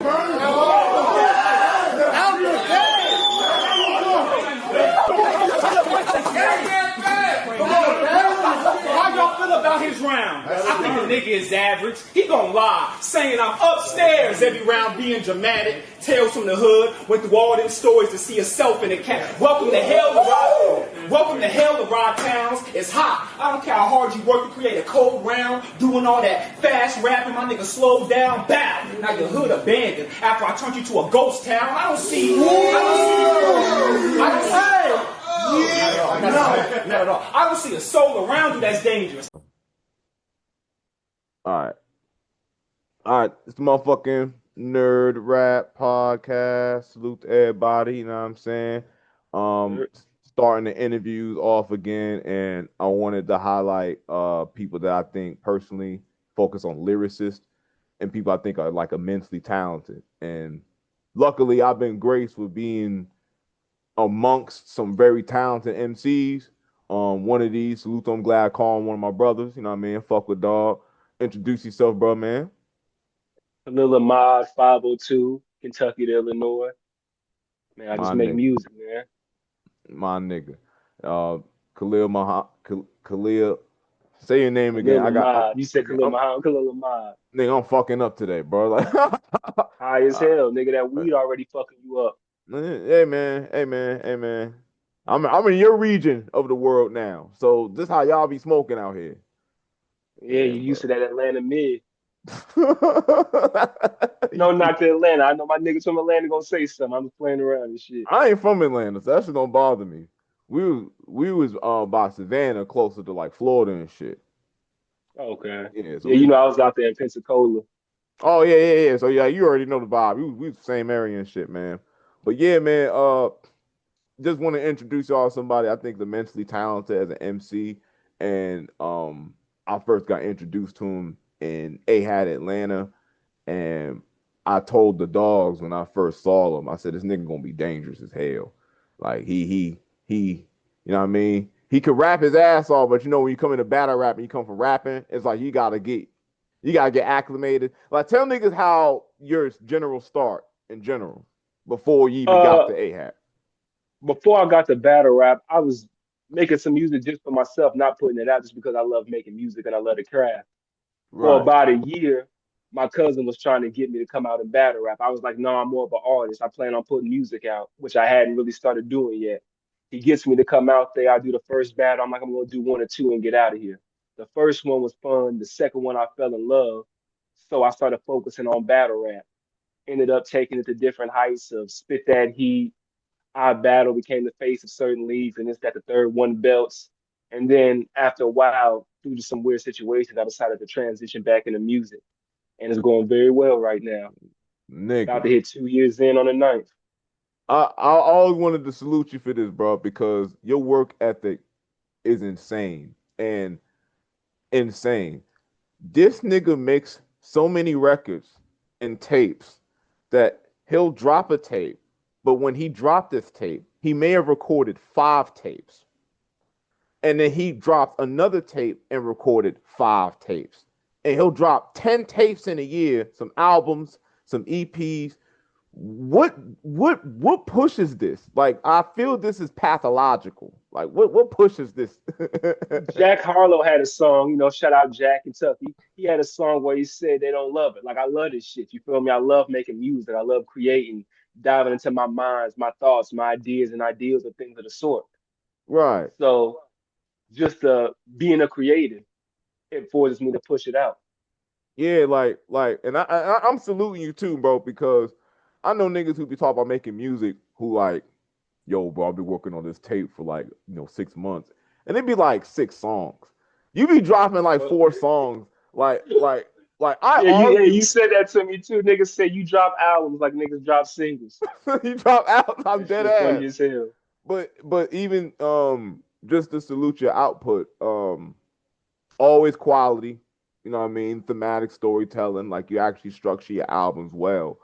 How y'all feel about his round? I think the nigga is average. He gon' lie, saying I'm upstairs every round being dramatic. Tales from the hood, went through all them stories to see herself in the cat. Welcome to hell to Rod. Welcome to hell to Rod Towns. It's hot. I don't care how hard you work to create a cold round, doing all that fast rapping. My nigga slowed down, bow. Now your hood abandoned. After I turned you to a ghost town, I don't see. Not at all. I don't see a soul around you that's dangerous. All right. It's the motherfucking Nerdrap podcast. Salute to everybody. You know what I'm saying? Starting the interviews off again, and I wanted to highlight people that I think personally focus on lyricists and people I think are like immensely talented. And luckily, I've been graced with being amongst some very talented MCs. One of these, salute, I'm glad I called one of my brothers. You know what I mean? Fuck with dog. Introduce yourself, bro, man. Lil Ahmad, 502, Kentucky to Illinois. Man, I just make nigga. music, man. My nigga. Khalil. Say your name again. You said Khalil Ahmad. Nigga, I'm fucking up today, bro. Like high as hell, nigga. That weed already fucking you up. Hey man. I'm in your region of the world now. So this how y'all be smoking out here. Yeah, you used to that Atlanta mid. No, not to Atlanta. I know my niggas from Atlanta gonna say something. I'm just playing around and shit. I ain't from Atlanta, so that shit don't bother me. We was by Savannah, closer to like Florida and shit. Okay. Yeah, so you know I was out there in Pensacola. Oh yeah. So yeah, you already know the vibe. We was the same area and shit, man. But yeah, man. Just want to introduce y'all to somebody I think is immensely talented as an MC, and I first got introduced to him in Ahmad, Atlanta, and I told the dogs when I first saw him, I said, this nigga gonna be dangerous as hell. Like he, you know what I mean? He could rap his ass off, but you know when you come into battle rap and you come from rapping, it's like you gotta get acclimated. Like tell niggas how your general start in general before you even got to Ahmad. Before I got to battle rap, I was making some music just for myself, not putting it out just because I love making music and I love the craft. Right. For about a year, my cousin was trying to get me to come out and battle rap. I was like, no, I'm more of an artist. I plan on putting music out, which I hadn't really started doing yet. He gets me to come out there. I do the first battle. I'm like, I'm going to do one or two and get out of here. The first one was fun. The second one, I fell in love. So I started focusing on battle rap. Ended up taking it to different heights of Spit That Heat. I battle, became the face of certain leagues, and it's got the third one belts. And then after a while, due to some weird situations, I decided to transition back into music. And it's going very well right now. Nigga. About to hit 2 years in on the 9th. I always wanted to salute you for this, bro, because your work ethic is insane. And insane. This nigga makes so many records and tapes that he'll drop a tape, but when he dropped this tape, he may have recorded 5 tapes. And then he dropped another tape and recorded 5 tapes. And he'll drop 10 tapes in a year, some albums, some EPs. What pushes this? Like, I feel this is pathological. Like, what pushes this? Jack Harlow had a song, you know, shout out Jack, Kentucky. He had a song where he said they don't love it. Like, I love this shit. You feel me? I love making music. I love creating, diving into my minds, my thoughts, my ideas and ideals and things of the sort. Right. So just being a creative, it forces me to push it out. Yeah, like, and I'm saluting you too, bro, because I know niggas who be talking about making music who like, yo, bro, I've been working on this tape for like, 6 months. And it'd be like 6 songs. You be dropping like 4 songs. Like you said that to me too. Niggas say you drop albums like niggas drop singles. You drop albums, I'm dead ass. Funny as hell. But even just to salute your output, always quality, you know what I mean? Thematic storytelling, like you actually structure your albums well.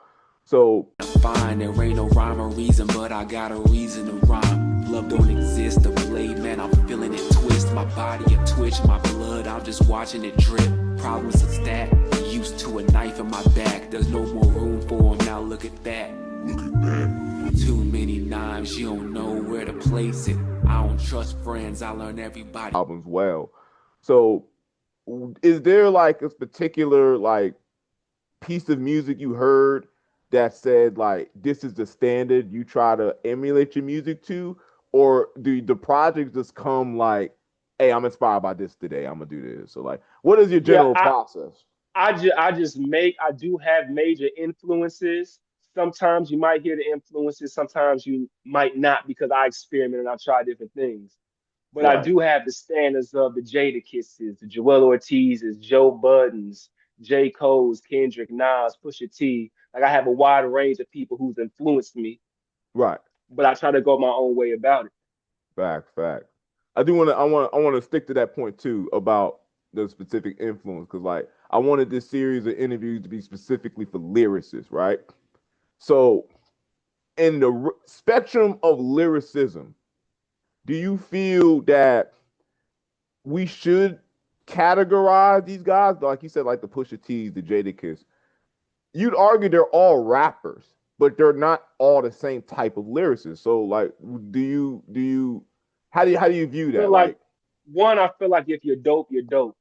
So fine, there ain't no rhyme or reason, but I got a reason to rhyme. Love don't exist, the blade, man, I'm feeling it twist. My body a twitch, my blood, I'm just watching it drip. problems are stacked. Used to a knife in my back, there's no more room for him, now look at that. Too many knives, you don't know where to place it. I don't trust friends, I learn everybody. Albums well. So is there like a particular like piece of music you heard that said like this is the standard you try to emulate your music to, or do the projects just come like, hey, I'm inspired by this today, I'm gonna do this? So like, what is your Yeah, general process? I do have major influences. Sometimes you might hear the influences, sometimes you might not because I experiment and I try different things. But I Right. do have the standards of the Jada Kisses, the Joel Ortiz's, Joe Buttons, J. Cole's, Kendrick, Nas, Pusha T. Like I have a wide range of people who's influenced me, Right. but I try to go my own way about it. Fact. I do want to. I want to stick to that point too about the specific influence because like I wanted this series of interviews to be specifically for lyricists, right? So in the spectrum of lyricism, do you feel that we should categorize these guys like you said, like the Pusha T's, the Jadakiss? You'd argue they're all rappers, but they're not all the same type of lyricists. So like, do you how do you I view feel that? like Like, I feel like if you're dope, you're dope.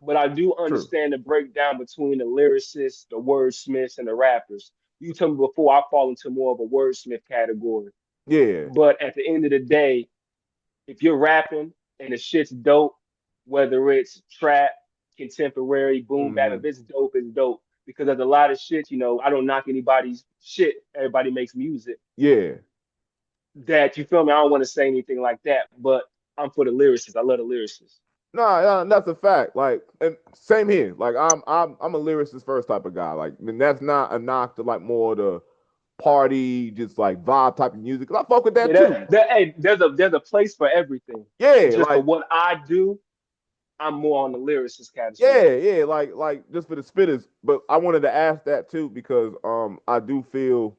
But I do true. understand the breakdown between the lyricists, the wordsmiths, and the rappers. You told me before I fall into more of a wordsmith category. Yeah. But at the end of the day, if you're rapping and the shit's dope, whether it's trap, contemporary, boom bap, if Hmm. it's dope, it's dope. Because there's a lot of shit, I don't knock anybody's shit. Everybody makes music. Yeah. That you feel me? I don't want to say anything like that, but I'm for the lyricists. I love the lyricists. No, that's a fact. Like, and same here. Like, I'm a lyricist first type of guy. Like, and that's not a knock to like more the party, just like vibe type of music. 'Cause I fuck with that Yeah, too. hey, there's a place for everything. It's Yeah, just for like what I do, I'm more on the lyricist category. yeah, like just for the spitters. But I wanted to ask that too because I do feel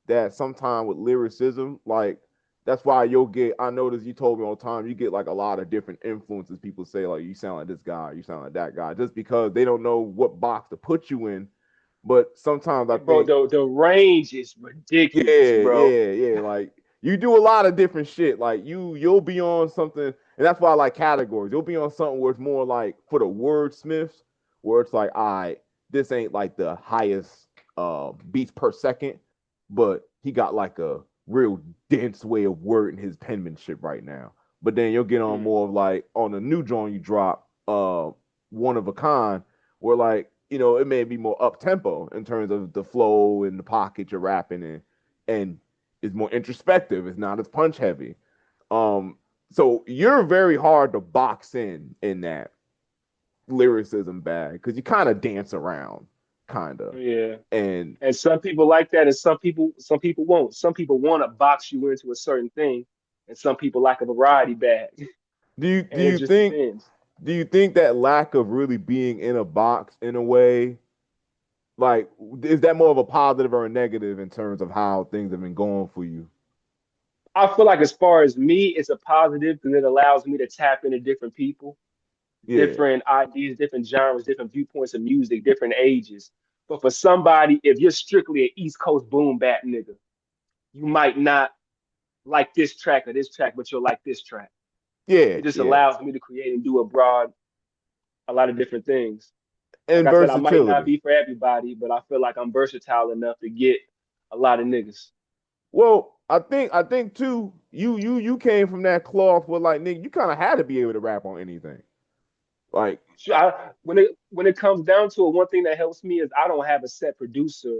that sometimes with lyricism, like that's why you'll get. I notice you told me all the time you get like a lot of different influences. People say like you sound like this guy, you sound like that guy, just because they don't know what box to put you in. But sometimes I And bro, think the range is ridiculous, bro. yeah. Like you do a lot of different shit. Like you'll be on something, and that's why I like categories. You'll be on something where it's more like for the wordsmiths, where it's like, all right, this ain't like the highest beats per second, but he got like a real dense way of wording his penmanship right now. But then you'll get on Mm, more of like on the new joint you drop, one of a kind, where like it may be more up tempo in terms of the flow and the pocket you're rapping in, and it's more introspective. It's not as punch heavy. Um, so you're very hard to box in that lyricism bag because you kind of dance around, kind of, yeah. and And some people like that, and some people won't. Some people want to box you into a certain thing, and some people like a variety bag, do you do and it you just think depends. do you think that lack of really being in a box in a way, like, is that more of a positive or a negative in terms of how things have been going for you? I feel like as far as me, it's a positive because it allows me to tap into different people, Yeah, different ideas, different genres, different viewpoints of music, different ages. But for somebody, if you're strictly an East Coast boom bap nigga, you might not like this track, but you'll like this track. yeah, It just yeah, allows me to create and do a lot of different things. Like and I said, I might not versatility. be for everybody, but I feel like I'm versatile enough to get a lot of niggas. Well, I think too. You came from that cloth where like nigga, you kind of had to be able to rap on anything. Like, Sure, when it comes down to it, one thing that helps me is I don't have a set producer,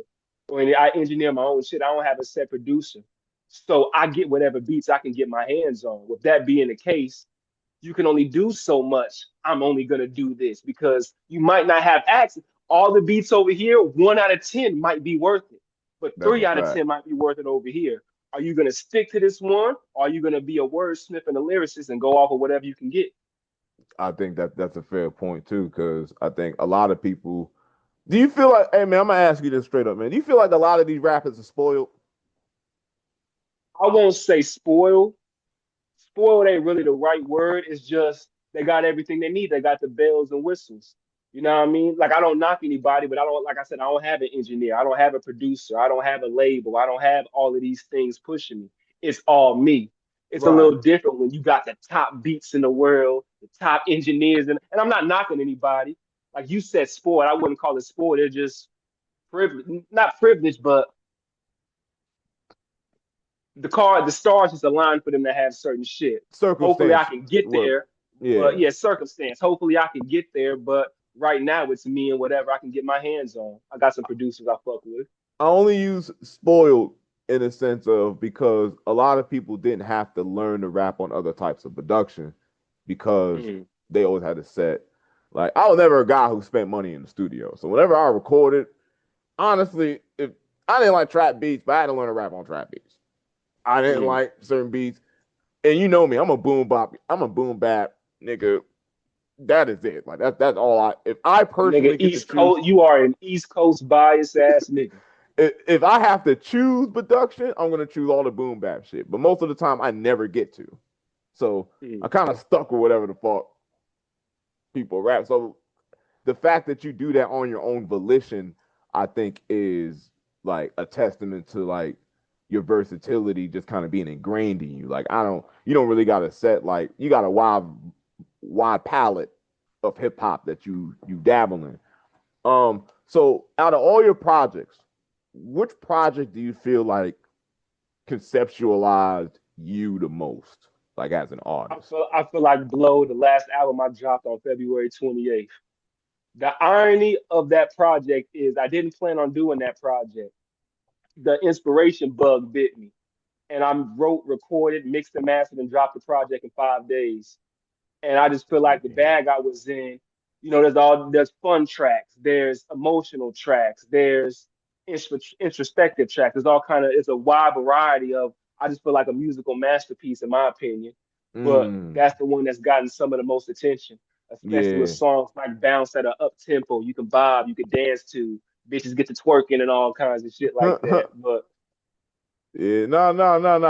or I engineer my own shit. I don't have a set producer, so I get whatever beats I can get my hands on. With that being the case, you can only do so much. I'm only gonna do this because you might not have access. All the beats over here, 1 out of 10 might be worth it, but that's a three out of fact. ten might be worth it over here. Are you gonna stick to this one? Or are you gonna be a wordsmith and a lyricist and go off of whatever you can get? I think that's a fair point too, because I think a lot of people. Do you feel like, hey man, I'm gonna ask you this straight up, man. Do you feel like a lot of these rappers are spoiled? I won't say spoiled. Spoiled ain't really the right word. It's just they got everything they need. They got the bells and whistles. You know what I mean? Like I don't knock anybody, but I don't, like I said, I don't have an engineer, I don't have a producer, I don't have a label, I don't have all of these things pushing me. It's all me. It's a Right. little different when you got the top beats in the world, the top engineers, and I'm not knocking anybody. Like you said, sport. I wouldn't call it sport. They're just privileged, not privileged, but the stars just align for them to have certain shit. Hopefully, I Circumstance can get work. there. But Yeah. yeah, circumstance. Hopefully, I can get there. But right now, it's me and whatever I can get my hands on. I got some producers I fuck with. I only use spoiled in a sense of because a lot of people didn't have to learn to rap on other types of production because Mm. they always had a set. Like I was never a guy who spent money in the studio. So whenever I recorded, honestly, if I didn't like trap beats, but I had to learn to rap on trap beats. I didn't Mm. like certain beats. And you know me, I'm a boom bop, I'm a boom bap nigga. That is it. Like that's all I if I Nigga, personally get to East choose Coast. You are an East Coast bias ass nigga. if I have to choose production, I'm gonna choose all the boom bap shit. But most of the time, I never get to. So I Mm. kind of stuck with whatever the fuck people rap. So the fact that you do that on your own volition, I think, is like a testament to like your versatility just kind of being ingrained in you. Like you don't really got a set like you got a wide palette of hip hop that you dabble in. So out of all your projects, which project do you feel like conceptualized you the most, like as an artist? I feel like Blow, the last album I dropped on February 28th. The irony of that project is I didn't plan on doing that project. The inspiration bug bit me, and I wrote, recorded, mixed and mastered, and dropped the project in 5 days. And I just feel like the Yeah. bag I was in, there's fun tracks, there's emotional tracks, there's introspective tracks. There's all kind of it's a wide variety of. I just feel like a musical masterpiece in my opinion, but Mm, that's the one that's gotten some of the most attention, especially with yeah. songs like Bounce at an up tempo. You can bob, you can dance to, bitches get to twerking and all kinds of shit like that. But Yeah, no, no, no, no.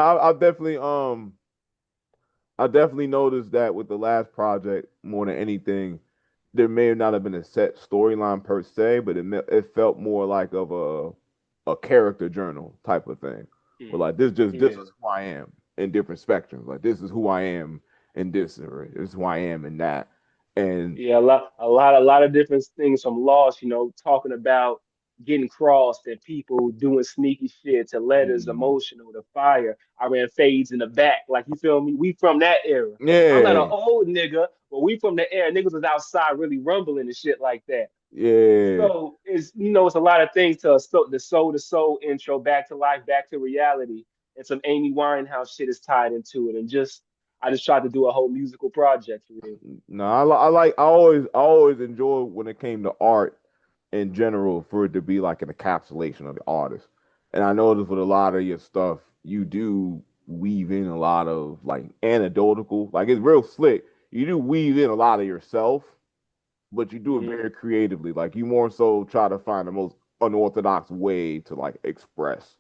I definitely noticed that with the last project more than anything, there may not have been a set storyline per se, but it felt more like of a character journal type of thing. But like this yeah. is who I am in different spectrums. Like this is who I am in this, or this is who I am in that. And Yeah, a lot of different things from Lost, talking about getting crossed and people doing sneaky shit to letters, mm, emotional, to fire. I ran fades in the back. Like, you feel me? We from that era. I'm not an yeah, old nigga, but we from the era. Niggas was outside really rumbling and shit like that. yeah. So it's a lot of things the soul to soul intro, back to life, back to reality, and some Amy Winehouse shit is tied into it. And I just tried to do a whole musical project for real. No, I always enjoy when it came to art in general for it to be like an encapsulation of the artist. And I noticed with a lot of your stuff, you do weave in a lot of like anecdotal, like it's real slick. You do weave in a lot of yourself, but you do it Mhm. very creatively. Like you more so try to find the most unorthodox way to like express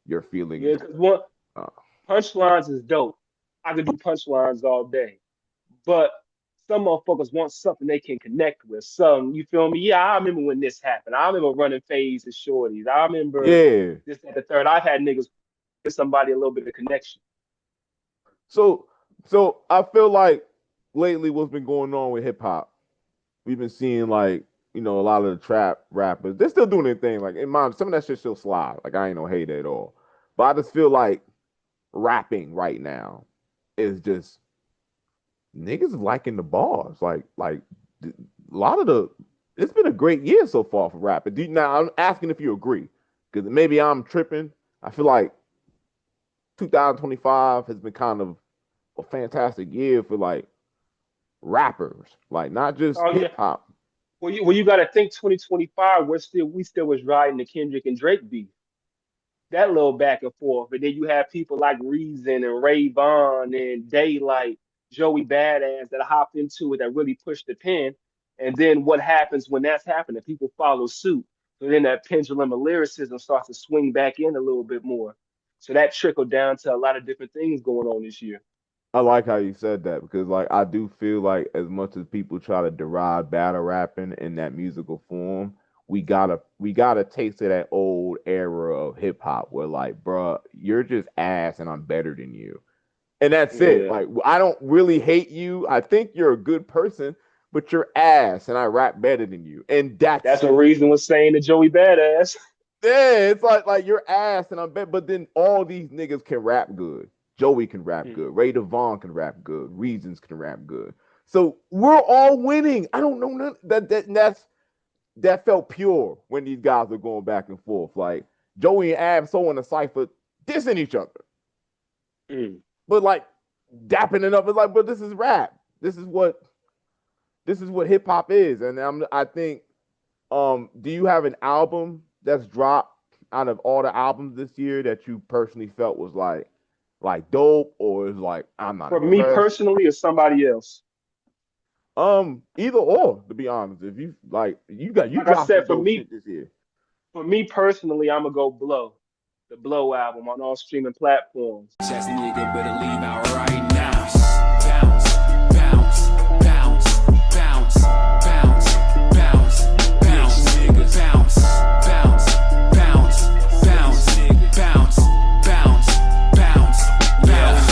your feelings. Yeah, because one Uh, punchlines is dope. I could do punchlines all day, but some motherfuckers want something they can connect with. Some, you feel me? Yeah, I remember when this happened. I remember running phase and shorties. I remember yeah. this at the third. I've had niggas give somebody a little bit of connection. So so I feel like lately what's been going on with hip hop, we've been seeing like, a lot of the trap rappers, they're still doing their thing. Like in mind, some of that shit still slide. Like I ain't no hate at all. But I just feel like rapping right now is just niggas liking the bars. A lot of the it's been a great year so far for rapping. Now I'm asking if you agree. Because maybe I'm tripping. I feel like 2025 has been kind of a fantastic year for like rappers, like not just Oh yeah. hip hop. Well, you got to think 2025. We still was riding the Kendrick and Drake beef. That little back and forth. And then you have people like Reason and Ray Vaughn and Daylight, Joey Badass that hopped into it that really pushed the pen. And then what happens when that's happening? People follow suit. So then that pendulum of lyricism starts to swing back in a little bit more. So that trickled down to a lot of different things going on this year. I like how you said that because like I do feel like as much as people try to deride battle rapping in that musical form, we gotta taste of that old era of hip hop where like, bruh, you're just ass and I'm better than you. And that's it. Yeah. Like I don't really hate you. I think you're a good person, but you're ass and I rap better than you. And that's That's a it. reason was saying to Joey Badass. Yeah, it's like you're ass and I'm bet, but then all these niggas can rap good. Joey can rap Mm. good. Ray Devon can rap good. Reasons can rap good. So we're all winning. I don't know none, that felt pure when these guys were going back and forth. Like Joey and Ab so in a cipher dissing each other, Mm. but like dapping it up. It's like, but this is rap. This is what hip hop is. And I think do you have an album that's dropped out of all the albums this year that you personally felt was like dope or is like I'm not For me impressed? personally or somebody else? Either or, to be honest. If you like you Like I dropped some said, dope shit this year. for me personally, I'm gonna go Blow, the Blow album on all streaming platforms. Chest nigga better leave out right now. Bounce, bounce, bounce, bounce, bounce, bounce, bounce, nigga, bounce, bounce, bounce, bounce, nigga, bounce, bounce, bounce, bounce.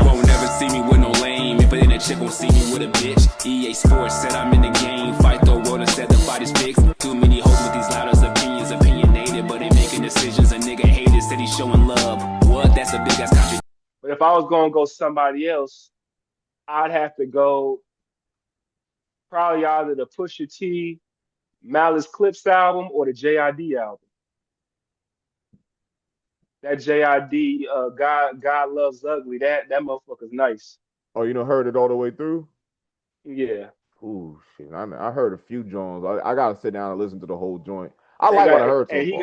You won't never see me with no lame. If it ain't a chick, won't see me with a bitch. EA Sports said I'm in the game. Fight the world and said the fight is fixed. Too many hoes with these loudest opinions, opinionated, but they making decisions. A nigga hated, said he's showing love. What? That's a big ass contradiction. But if I was gonna go somebody else, I'd have to go probably either the Pusha T Malice Clips album or the JID album. That JID God Loves Ugly, that motherfucker's nice. Oh, you know, heard it all the way through? Yeah. Ooh, shit. I heard a few joints. I gotta sit down and listen to the whole joint. I They like what got I heard and so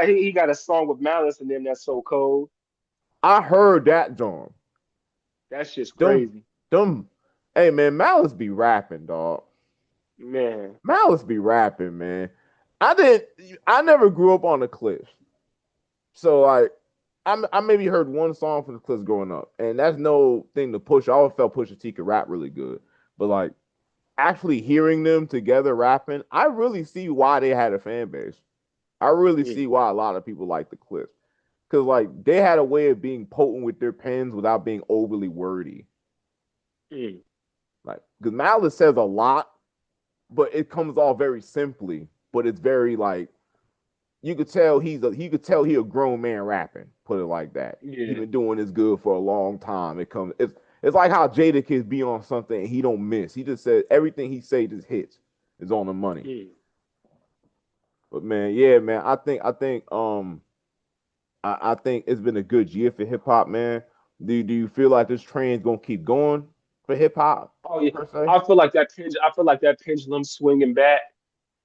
far. he got a song with Malice and them that's so cold. I heard that joint. That shit's Them, crazy. them. Hey man, Malice be rapping, dog. Man. Malice be rapping, man. I didn't. I never grew up on the Clips, so like, I maybe heard one song from the Clips growing up, and that's no thing to push. I always felt Pusha T could rap really good, but like actually hearing them together rapping, I really see why they had a fan base. I really Mm, see why a lot of people like the Clips because like they had a way of being potent with their pens without being overly wordy. mm. Like because Malice says a lot, but it comes off very simply. But it's very like you could tell he a grown man rapping. Put it like that. He's Yeah. been doing this good for a long time. It's like how Jadakiss be on something and he don't miss. He just said everything he say just hits. Is on the money. Mm. But man, yeah, man, I think it's been a good year for hip hop, man. Do you feel like this trend's gonna keep going for hip hop Oh yeah. per se? I feel like that pendulum swinging back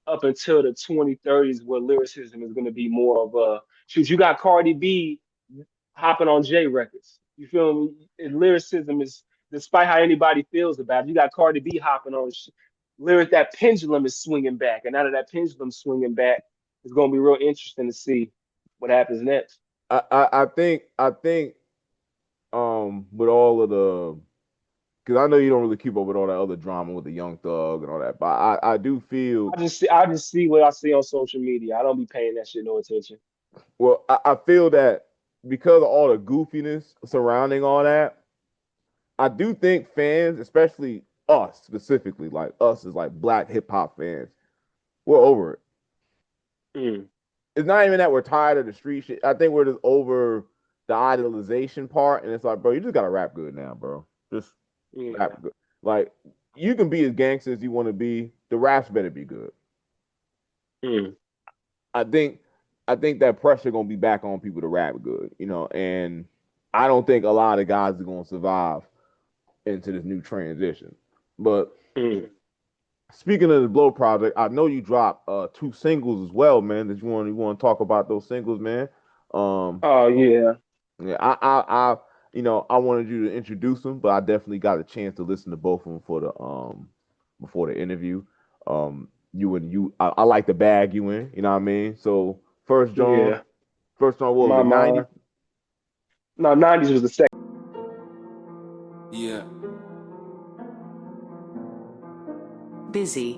up until the 2030s where lyricism is going to be more of a shoot. You got Cardi B hopping on J records. You feel me? And lyricism is, despite how anybody feels about it, you got Cardi B hopping on lyric. That pendulum is swinging back, and out of that pendulum swinging back, it's going to be real interesting to see what happens next. I think with all of the because I know you don't really keep up with all that other drama with the Young Thug and all that, but I do feel I just see what I see on social media. I don't be paying that shit no attention. well, I feel that because of all the goofiness surrounding all that, I do think fans, especially us specifically, like us as like black hip hop fans, we're over it. Mm, It's not even that we're tired of the street shit. I think we're just over the idolization part, and it's like, bro, you just gotta rap good now, bro. Just yeah. rap good. Like you can be as gangster as you want to be. The raps better be good. Mm, I think I think that pressure gonna be back on people to rap good, and I don't think a lot of guys are gonna survive into this new transition. But mm. speaking of the Blow project, I know you dropped two singles as well, man. That you want to talk about those singles, man. Um, Oh yeah. yeah, I wanted you to introduce them, but I definitely got a chance to listen to both of them for the before the interview. I like the bag you in, you know what I mean. So Yeah. first John, what was My it, 90? mind. No, 90s was the second. noisy.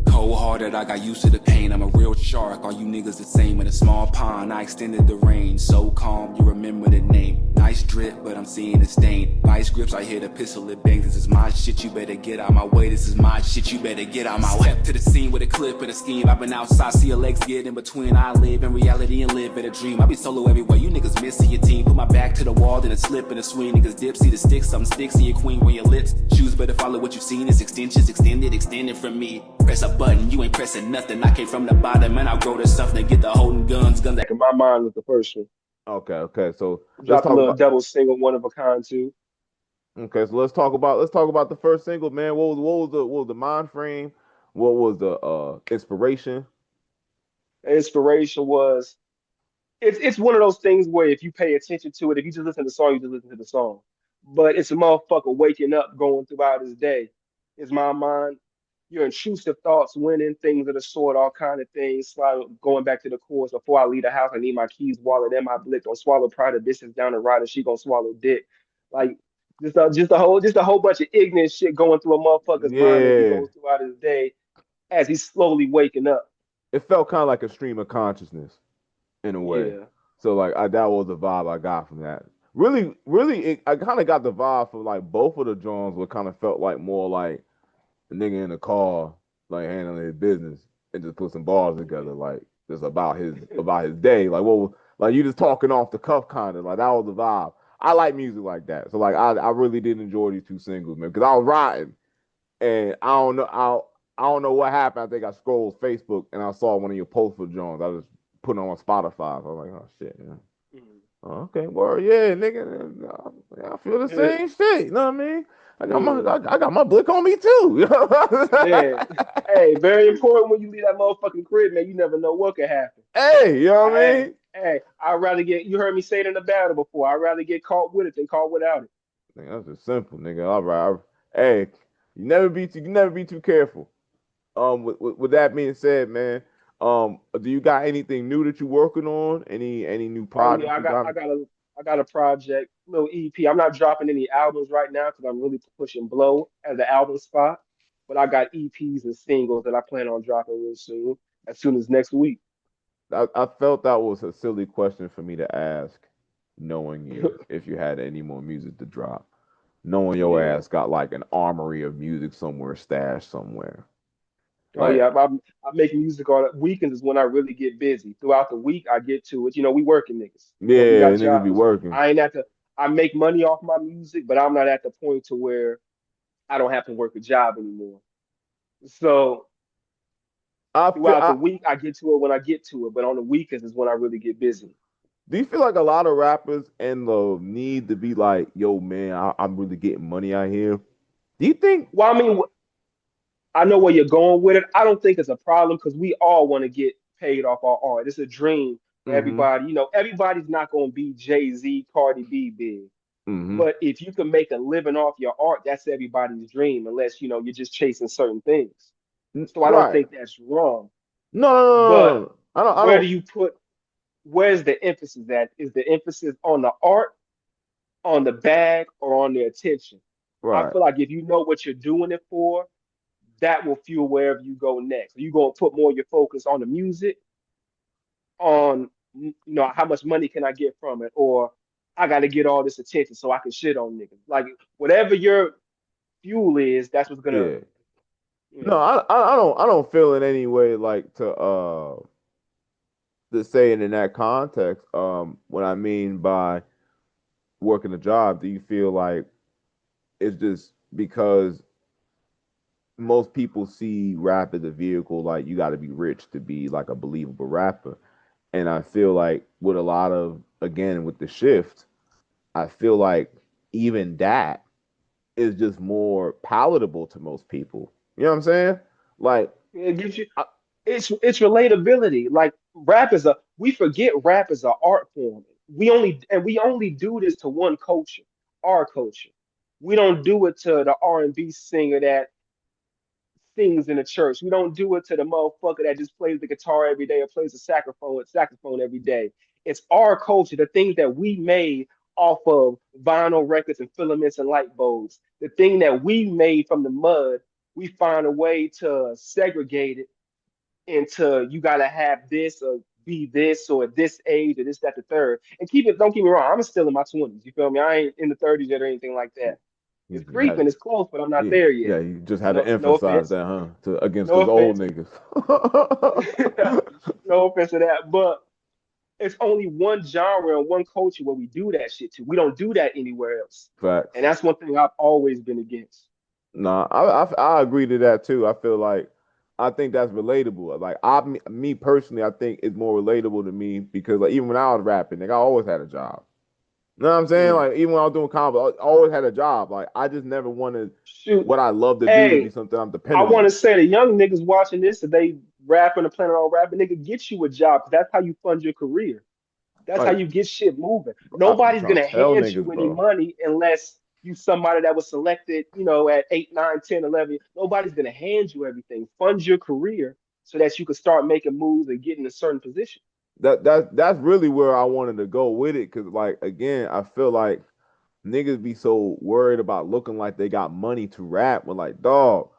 Cold-hearted, I got used to the pain. I'm a real shark. All you niggas the same in a small pond. I extended the range, so calm, you remember the name. Nice drip, but I'm seeing a stain. Vice grips, I hear the pistol, it bangs. This is my shit, you better get out my way. This is my shit, you better get out my way. Step to the scene with a clip and a scheme. I've been outside, see your legs get in between. I live in reality and live in a dream. I be solo everywhere, you niggas missing your team. Put my back to the wall, then a slip and a swing. Niggas dip, see the stick, something sticks in your queen when your lips. Shoes better follow what you seen. It's extensions, extended from me. Press a button, you ain't pressing nothing. I came from the bottom and I'll grow to something. Get the holding guns Like in my mind was the first one. Okay. So let's Dropped a talk little about. double single, one of a kind too. Okay, so let's talk about the first single, man. What was the mind frame? What was the inspiration? The inspiration was it's one of those things where if you pay attention to it, if you just listen to the song, you just listen to the song. But it's a motherfucker waking up, going throughout his day. Is my mind, your intrusive thoughts, winning things of the sort, all kind of things. Going back to the chorus, before I leave the house, I need my keys, wallet, and my blick. Don't swallow pride of distance down the ride, and she gonna swallow dick. Like just a whole bunch of ignorant shit going through a motherfucker's mind as he Yeah, goes throughout his day, as he's slowly waking up. it felt kind of like a stream of consciousness in a way. Yeah. So like that was the vibe I got from that. Really, I kind of got the vibe from like both of the Jones. What kind of felt like more like the nigga in the car, like handling his business and just put some bars together, like just about his day. Like like you just talking off the cuff kind of like that was the vibe. I like music like that. So like I really did enjoy these two singles, man, because I was riding and I don't know what happened. I think I scrolled Facebook and I saw one of your posts for Jones. I just put it on Spotify. So I was like, oh shit, yeah. Oh, okay, well, yeah, nigga, I feel the Mhm. same shit. You know what I mean? Yeah. I got my blick on me too. You know? Man, hey, very important when you leave that motherfucking crib, man. You never know what could happen. Hey, you know what I Hey, mean? hey, I'd rather get, you heard me say it in the battle before. I'd rather get caught with it than caught without it. Nigga, that's just simple, nigga. All right. Hey, you never be too careful. With that being said, man, do you got anything new that you working on? Any new Oh yeah, projects you got? I got a project, little EP. I'm not dropping any albums right now because I'm really pushing Blow as the album spot. But I got EPs and singles that I plan on dropping real soon, as soon as next week. I felt that was a silly question for me to ask, knowing you, if you had any more music to drop. Knowing your Yeah. ass got like an armory of music somewhere stashed somewhere. Oh Like, yeah, I make music on weekends is when I really get busy. Throughout the week, I get to it. We working niggas. We yeah, got niggas be jobs. working. I ain't at the. I make money off my music, but I'm not at the point to where I don't have to work a job anymore. So I feel. throughout the week, I get to it when I get to it. But on the weekends is when I really get busy. Do you feel like a lot of rappers and the need to be like, yo, man, I'm really getting money out here? Do you think? Well, I mean, I know where you're going with it. I don't think it's a problem because we all want to get paid off our art. It's a dream for Mm-hmm. everybody. Everybody's not going to be Jay-Z, Cardi B big. Mm-hmm. But if you can make a living off your art, that's everybody's dream, unless you're just chasing certain things. So I don't Right. think that's wrong. No, no, no, no, But no, no. I don't. I where do don't. you put, where's the emphasis at? Is the emphasis on the art, on the bag, or on the attention? I Right. feel like if you know what you're doing it for, that will fuel wherever you go next. You're gonna put more of your focus on the music, on how much money can I get from it, or I got to get all this attention so I can shit on niggas. Like whatever your fuel is, that's what's gonna, Yeah. you No, know. I don't feel in any way like to say it in that context. What I mean by working a job, do you feel like it's just because most people see rap as a vehicle, like you got to be rich to be like a believable rapper. And I feel like with a lot of, again, with the shift, I feel like even that is just more palatable to most people. You know what I'm saying? Like, It gives you, I, it's relatability. Like rap is a, we forget rap is an art form. We only do this to one culture, our culture. We don't do it to the R&B singer that sings in the church. We don't do it to the motherfucker that just plays the guitar every day or plays the saxophone every day. It's our culture, the things that we made off of vinyl records and filaments and light bulbs, the thing that we made from the mud we find a way to segregate it into you gotta have this or be this or this age or this, that, the third. And keep it, don't get me wrong, I'm still in my 20s. You feel me? I ain't in the 30s yet or anything like that. It's You had, creeping, it's close, but I'm not yeah, there yet. yeah, you just had to No, no emphasize offense. that, huh? To against No those old offense. niggas. No offense to that. But it's only one genre and one culture where we do that shit to. We don't do that anywhere else. And Facts. that's one thing I've always been against. No, I agree to that too. I feel like I think that's relatable. Like me personally, I think it's more relatable to me because like even when I was rapping, like I always had a job. You know what I'm saying? Mm. Like even when I was doing comedy, I always had a job. Like I just never wanted Shoot. what I love to do to be Hey, something I'm I dependent want on. to say the young niggas watching this, if they rapping or planning on rapping, nigga, get you a job. 'Cause that's how you fund your career. That's how Like you get shit moving. I'm Nobody's trying gonna to tell hand niggas, you any bro. money unless you somebody that was selected, at 8, 9, 10, 11. Nobody's gonna hand you everything. Fund your career so that you can start making moves and get in a certain position. That's really where I wanted to go with it. Cause like again, I feel like niggas be so worried about looking like they got money to rap. When like, dog,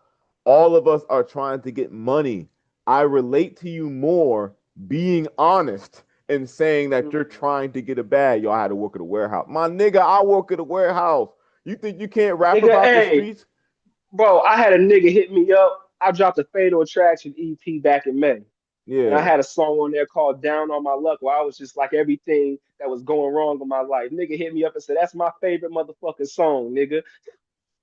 all of us are trying to get money. I relate to you more being honest and saying that you're Mm. trying to get a bag. Yo, I had to work at a warehouse. My nigga, I work at a warehouse. You think you can't rap Nigga, about the hey, streets? bro, I had a nigga hit me up. I dropped a Fatal Attraction EP back in May. And I Yeah. had a song on there called Down on My Luck where I was just like everything that was going wrong in my life. Nigga hit me up and said, that's my favorite motherfucking song, nigga.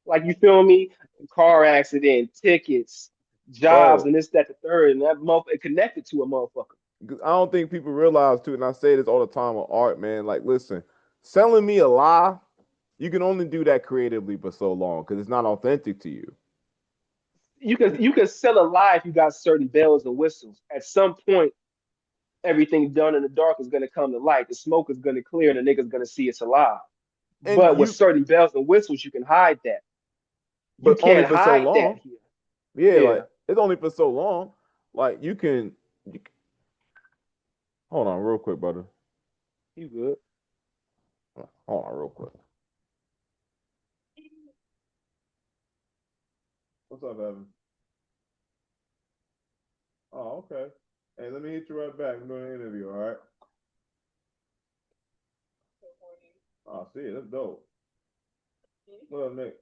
Like, you feel me? Car accident, tickets, jobs, Bro, and this, that, the third. And that motherfucker connected to a motherfucker. 'cause I don't think people realize too, and I say this all the time with art, man. Like, listen, selling me a lie, you can only do that creatively for so long because it's not authentic to you. You can sell a lie if you got certain bells and whistles. At some point, everything done in the dark is gonna come to light. The smoke is gonna clear and the nigga's gonna see it's a lie. And But with you, certain bells and whistles, you can hide that. You but only can't for so hide that long. here. Yeah, Yeah, like it's only for so long. Like hold on real quick, brother. you good. Hold on real quick. What's up, Evan? Oh, okay. Hey, let me hit you right back. I'm doing an interview, all right? Oh, see, that's dope. What up, Nick?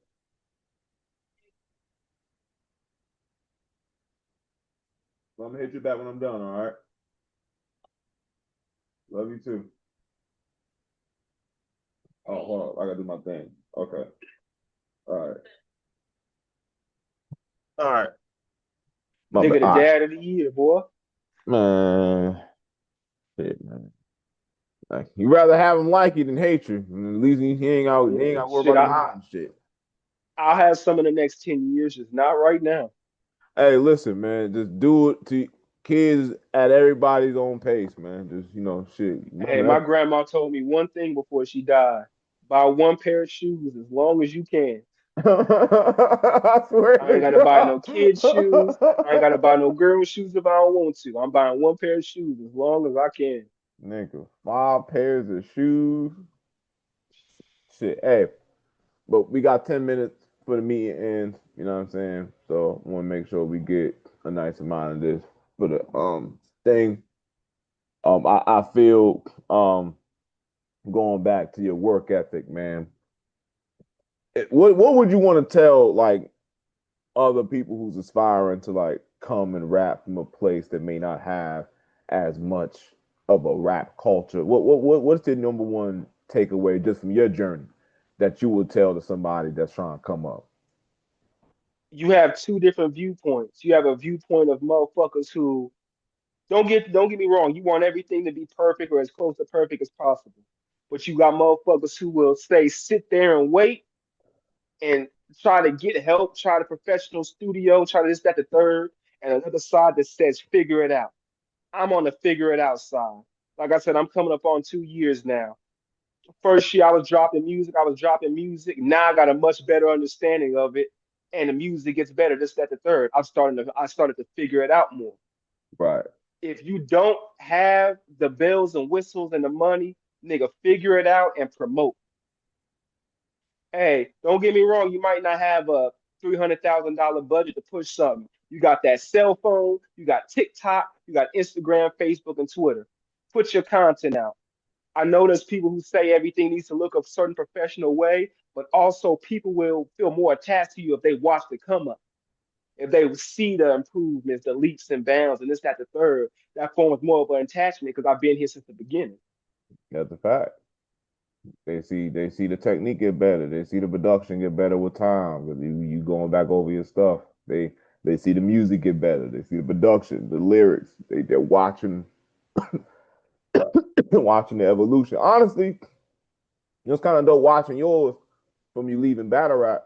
Well, I'm gonna hit you back when I'm done, all right? Love you too. Oh, hold on. I gotta do my thing. Okay. All right. All right. My bad. Nigga, the All right. dad of the year, boy. Man. Shit, man. Like, you rather have him like you than hate you. And at least he ain't Yeah, got to worry shit. about you hiding shit. I'll have some in the next 10 years, just not right now. Hey, listen, man, just do it to kids at everybody's own pace, man. Just shit. Hey, Remember my that. grandma told me one thing before she died: buy one pair of shoes as long as you can. I swear I ain't to gotta buy no kids' shoes. I ain't gotta buy God. no girls' shoes if I don't want to. I'm buying one pair of shoes as long as I can. Nigga, 5 pairs of shoes. Shit. Hey, but we got 10 minutes for the meeting ends, you know what I'm saying? So I want to make sure we get a nice amount of this for the thing. I feel going back to your work ethic, man. What would you want to tell like other people who's aspiring to like come and rap from a place that may not have as much of a rap culture? What's your number one takeaway just from your journey that you would tell to somebody that's trying to come up? You have two different viewpoints. You have a viewpoint of motherfuckers who don't get me wrong. You want everything to be perfect or as close to perfect as possible. But you got motherfuckers who will say sit there and wait and try to get help, try to professional studio, try to this, that, the third, and another side that says figure it out. I'm on the figure it out side. Like I said, I'm coming up on 2 years now. First year I was dropping music, I was dropping music. Now I got a much better understanding of it, and the music gets better. This, that, the third. I started to figure it out more. Right. If you don't have the bells and whistles and the money, nigga, figure it out and promote. Hey, don't get me wrong, you might not have a $300,000 budget to push something. You got that cell phone, you got TikTok, you got Instagram, Facebook, and Twitter. Put your content out. I know there's people who say everything needs to look a certain professional way, but also people will feel more attached to you if they watch the come up, if they see the improvements, the leaps and bounds, and this, that, the third. That forms more of an attachment because I've been here since the beginning. That's a fact. They see the technique get better. They see the production get better with time. You going back over your stuff. They see the music get better. They see the production, the lyrics. They're watching watching the evolution. Honestly, it's kind of dope watching yours from you leaving battle rap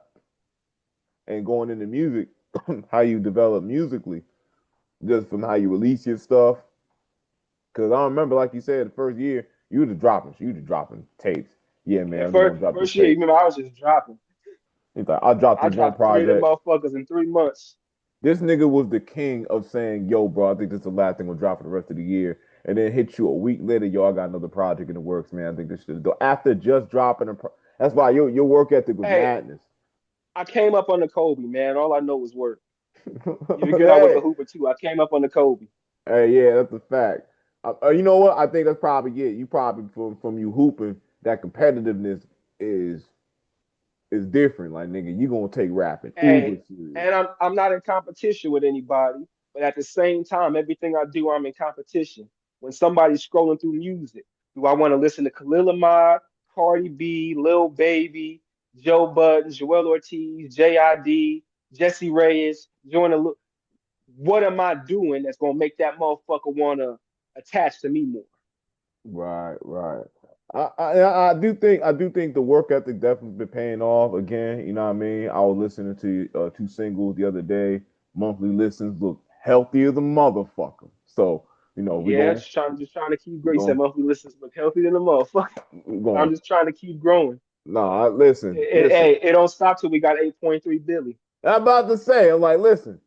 and going into music, how you develop musically, just from how you release your stuff. Because I remember, like you said, the first year you were just dropping tapes. Yeah, man, Yeah, I'm gonna drop this first year, you tape. remember I was just dropping. He's like, I dropped I this one dropped three of them project. motherfuckers in 3 months. This nigga was the king of saying, yo, bro, I think this is the last thing we'll drop for the rest of the year. And then hit you a week later, yo, I got another project in the works, man. I think this should go. After just dropping that's why your work ethic was Hey, madness. I came up on the Kobe, man. All I know is work. You forget I was a Hey, hooper too. I came up on the Kobe. hey, yeah, that's a fact. You know what? I think that's probably it. You probably from you hooping, that competitiveness is is different. Like nigga, you gonna take rapping uber Hey, serious. and I'm not in competition with anybody, but at the same time, everything I do, I'm in competition. When somebody's scrolling through music, do I want to listen to Khalil Ahmad, Cardi B, Lil Baby, Joe Budden, Joel Ortiz, JID, Jesse Reyes, Jordan? What am I doing that's gonna make that motherfucker wanna attach to me more? Right, right. I do think the work ethic definitely been paying off again. You know what I mean? I was listening to two singles the other day. Monthly listens look healthy as a motherfucker. So we Yeah, going just trying to keep we growing. He said going monthly listens look healthy than the motherfucker. we But I'm going. just trying to keep growing. No, listen, listen. Hey, it don't stop till we got 8.3 Billy. I'm about to say, I'm like, listen.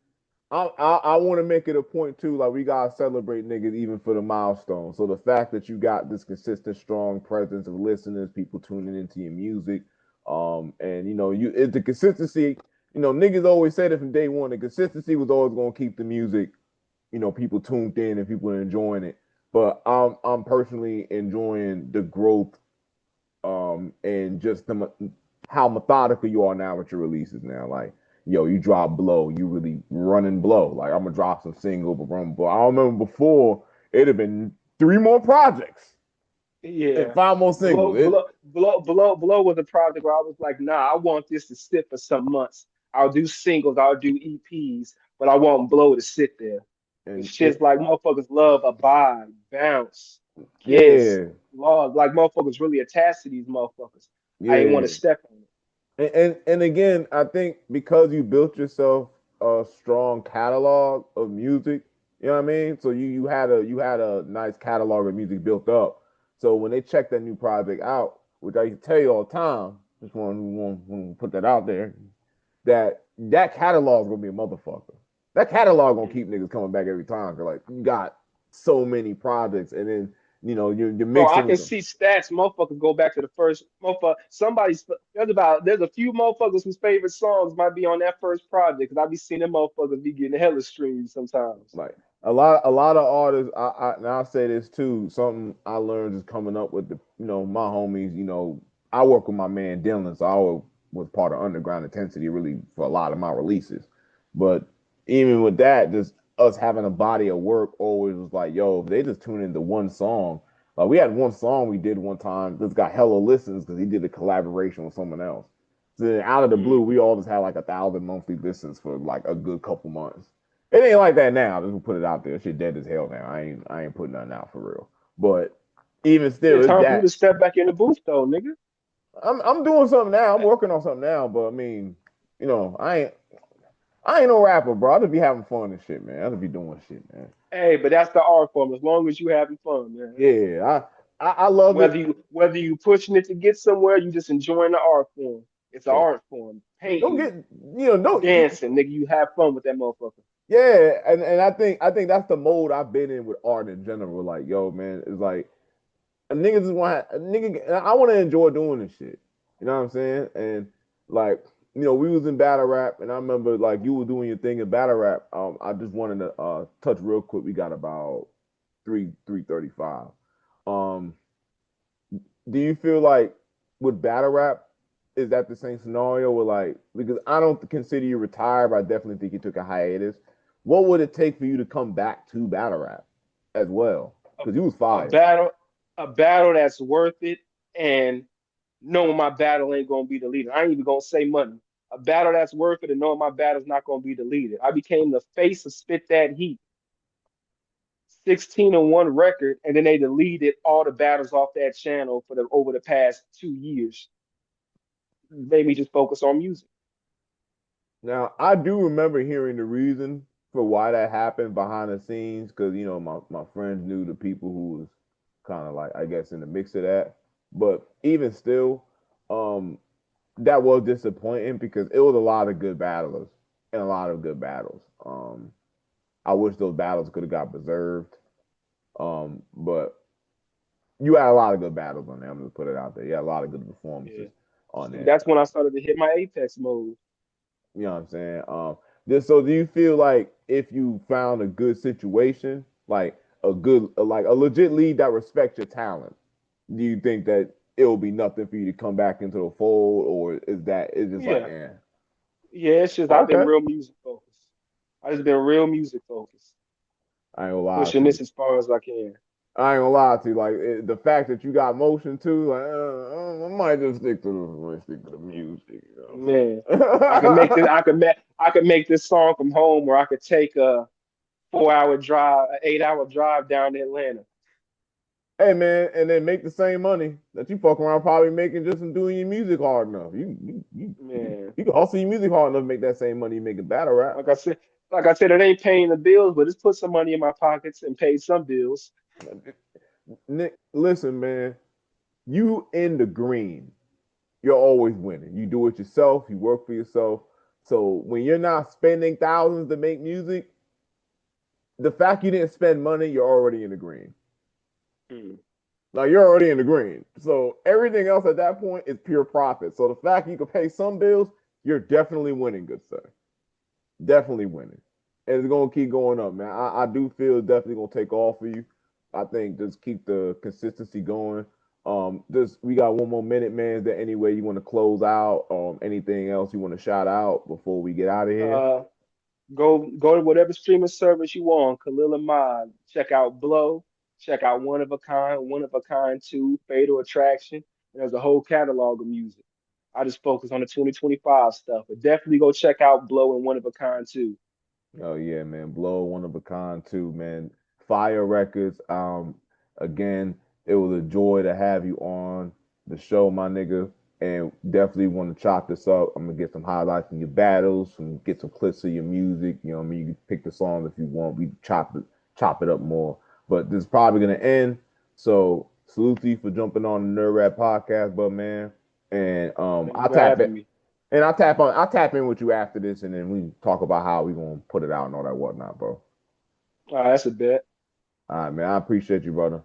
I want to make it a point too. Like we gotta celebrate niggas even for the milestone. So the fact that you got this consistent, strong presence of listeners, people tuning into your music, and it's the consistency. Niggas always said it from day one. The consistency was always gonna keep the music. People tuned in and people enjoying it. But I'm personally enjoying the growth, and just how methodical you are now with your releases now. Like, yo, you drop blow, you really running blow. Like, I'm gonna drop some single, but run blow. I remember before it'd have been 3 more projects and Yeah. 5 more singles. Blow was a project where I was like, nah, I want this to sit for some months. I'll do singles, I'll do EPs, but I want Blow to sit there. It's And shit's like motherfuckers love Abide, Bounce, Kiss, yeah, Laws. Like motherfuckers really attached to these motherfuckers. I ain't want yeah. to step on it. And again, I think because you built yourself a strong catalog of music, you know what I mean? So you had a nice catalog of music built up. So when they check that new project out, which I tell you all the time, just want to put that out there, that catalog is gonna be a motherfucker. That catalog gonna keep niggas coming back every time. Cause like you got so many projects, and then you're Bro, I mixing can with them. see stats. Motherfuckers go back to the first motherfucker. There's a few motherfuckers whose favorite songs might be on that first project because I be seeing them motherfuckers be getting hella streams sometimes. Like a lot of artists, and I'll say this too. Something I learned is coming up with my homies. I work with my man Dylan, so was part of Underground Intensity really for a lot of my releases. But even with that, just us having a body of work always was like, yo, if they just tune into one song. Like we had one song we did one time that's got hella listens because he did a collaboration with someone else. So then out of the blue, Mm. we all just had like 1,000 monthly listens for like a good couple months. It ain't like that now. Just put it out there. Shit dead as hell now. I ain't putting nothing out for real. But even still, Shit, it's time for you to that. step back in the booth though, nigga. I'm doing something now. I'm working on something now. But I mean, I ain't no rapper, bro. I just be having fun and shit, man. I just be doing shit, man. Hey, but that's the art form. As long as you having fun, man. Yeah, I love it. Whether you pushing it to get somewhere, you just enjoying the art form. It's an Yeah. art form. Don't Painting, get don't dancing, nigga. You have fun with that motherfucker. yeah, and I think that's the mode I've been in with art in general. Like, yo, man, it's like a nigga just want a nigga. I want to enjoy doing this shit. You know what I'm saying? And like we was in battle rap, and I remember like you were doing your thing in battle rap. I just wanted to touch real quick. We got about 3:35. Um, do you feel like with battle rap, is that the same scenario where like because I don't consider you retired, but I definitely think you took a hiatus. What would it take for you to come back to battle rap as well? A, Because you was a fire. battle, a battle that's worth it, and knowing my battle ain't gonna be deleted. I ain't even gonna say money. A battle that's worth it, and knowing my battle's not gonna be deleted. I became the face of Spit That Heat, 16-1 record, and then they deleted all the battles off that channel for the over the past 2 years. Made me just focus on music. Now, I do remember hearing the reason for why that happened behind the scenes because, my friends knew the people who was kind of like, I guess, in the mix of that. But even still, um, that was disappointing because it was a lot of good battlers and a lot of good battles. I wish those battles could have got preserved. But you had a lot of good battles on there. I'm gonna put it out there. You had a lot of good Yeah. performances on See, there. that's when I started to hit my apex mode. You know what I'm saying? Just so do you feel like if you found a good situation, like like a legit lead that respects your talent, do you think that it will be nothing for you to come back into the fold, or is just like, Yeah. eh? Yeah, it's just I've been Okay. real music focused. I just been real music focused. I ain't gonna lie Pushing to you. this as far as I can. I ain't gonna lie to you. Like the fact that you got motion too, like I might just stick to the music. Man, I could make this. I could make this song from home, or I could take a 4 hour drive, an 8 hour drive down to Atlanta. Hey man, and then make the same money that you fuck around probably making just from doing your music hard enough. Man, You can hustle your music hard enough to make that same money you make a battle rap. like I said, it ain't paying the bills, but it's put some money in my pockets and paid some bills. Nick, listen, man, you in the green. You're always winning. You do it yourself, you work for yourself. So when you're not spending thousands to make music, the fact you didn't spend money, you're already in the green. Hmm. Like you're already in the green. So everything else at that point is pure profit. So the fact you can pay some bills, you're definitely winning, good sir. Definitely winning. And it's gonna keep going up, man. I do feel it's definitely gonna take off for you. I think just keep the consistency going. Just we got one more minute, man. Is there any way you want to close out? Anything else you want to shout out before we get out of here? Uh, go to whatever streaming service you want. Khalil Ahmad. Check out Blow. Check out One of a Kind 2, Fatal Attraction. And there's a whole catalog of music. I just focus on the 2025 stuff, but definitely go check out Blow and One of a Kind 2. Oh yeah, man. Blow one of a kind too, man. Fire Records. Again, it was a joy to have you on the show, my nigga. And definitely want to chop this up. I'm gonna get some highlights from your battles, and get some clips of your music. You know what I mean? You can pick the songs if you want. We chop it up more. But this is probably gonna end. So salute to you for jumping on the Nerdrap podcast, but man. And Thank you I'll for tap having it. me. And I'll tap in with you after this, and then we talk about how we gonna put it out and all that whatnot, bro. All right, that's a bet. All right, man. I appreciate you, brother.